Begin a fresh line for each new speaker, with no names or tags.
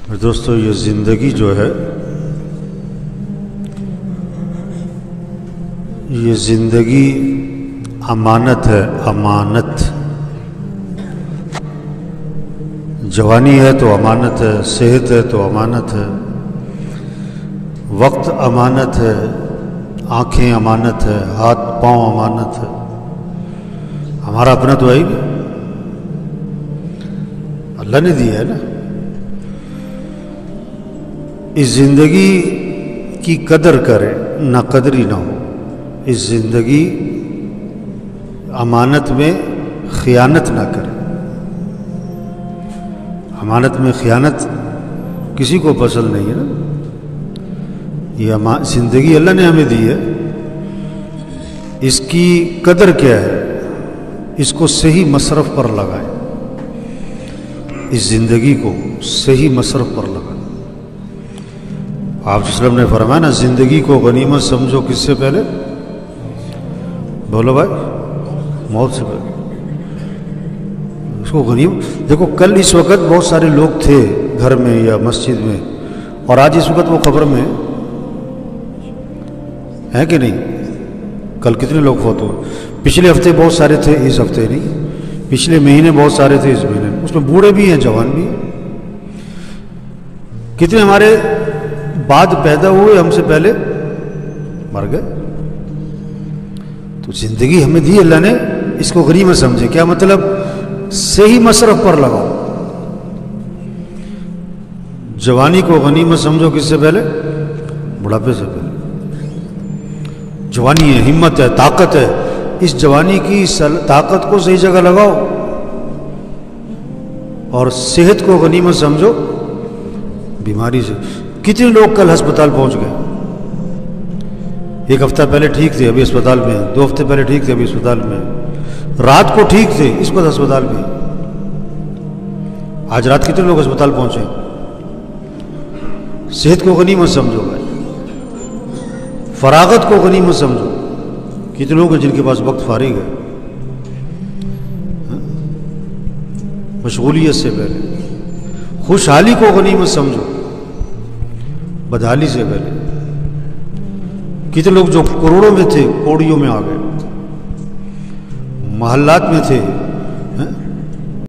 دوستو یہ زندگی جو ہے، یہ زندگی امانت ہے، امانت۔ جوانی ہے تو امانت ہے، صحت ہے تو امانت ہے، وقت امانت ہے، آنکھیں امانت ہے، ہاتھ پاؤں امانت ہے۔ ہمارا اپنا تو ہے ہی نہیں، اللہ نے دیا ہے نا۔ اس زندگی کی قدر کرے، نہ قدری نہ ہو۔ اس زندگی امانت میں خیانت نہ کرے۔ امانت میں خیانت کسی کو پسند نہیں ہے نا۔ یہ زندگی اللہ نے ہمیں دی ہے، اس کی قدر کیا ہے؟ اس کو صحیح مصرف پر لگائے، اس زندگی کو صحیح مصرف پر لگائے۔ آپ صلی اللہ علیہ وسلم نے فرمایا نا، زندگی کو غنیمت سمجھو کس سے پہلے؟ بولو بھائی، موت سے پہلے۔ اس کو غنیمت دیکھو، کل اس وقت بہت سارے لوگ تھے گھر میں یا مسجد میں، اور آج اس وقت وہ قبر میں ہے کہ نہیں؟ کل کتنے لوگ فوت ہوئے؟ پچھلے ہفتے بہت سارے تھے، اس ہفتے نہیں۔ پچھلے مہینے بہت سارے تھے، اس مہینے میں۔ اس میں بوڑھے بھی ہیں، جوان بھی ہیں۔ کتنے ہمارے بعد پیدا ہوئے، ہم سے پہلے مر گئے۔ تو زندگی ہمیں دی اللہ نے، اس کو غنیمت سمجھے۔ کیا مطلب؟ صحیح مصرف پر لگاؤ۔ جوانی کو غنیمت سمجھو کس سے پہلے؟ بڑھاپے سے پہلے۔ جوانی ہے، ہمت ہے، طاقت ہے، اس جوانی کی طاقت کو صحیح جگہ لگاؤ، اور صحت کو غنیمت سمجھو بیماری سے۔ کتنے لوگ کل ہسپتال پہنچ گئے؟ ایک ہفتہ پہلے ٹھیک تھے، ابھی اسپتال میں ہیں۔ 2 ہفتے پہلے ٹھیک تھے، ابھی اسپتال میں ہیں۔ رات کو ٹھیک تھے، اس وقت ہسپتال میں ہیں۔ آج رات کتنے لوگ ہسپتال پہنچے؟ صحت کو غنیمت سمجھو بھائی، فراغت کو غنیمت سمجھو۔ کتنے لوگ ہیں جن کے پاس وقت فارغ ہے؟ مشغولیت سے پہلے خوشحالی کو غنیمت سمجھو، بدحالی سے پہلے۔ کتنے لوگ جو کروڑوں میں تھے، کوڑیوں میں آ گئے، محلات میں تھے،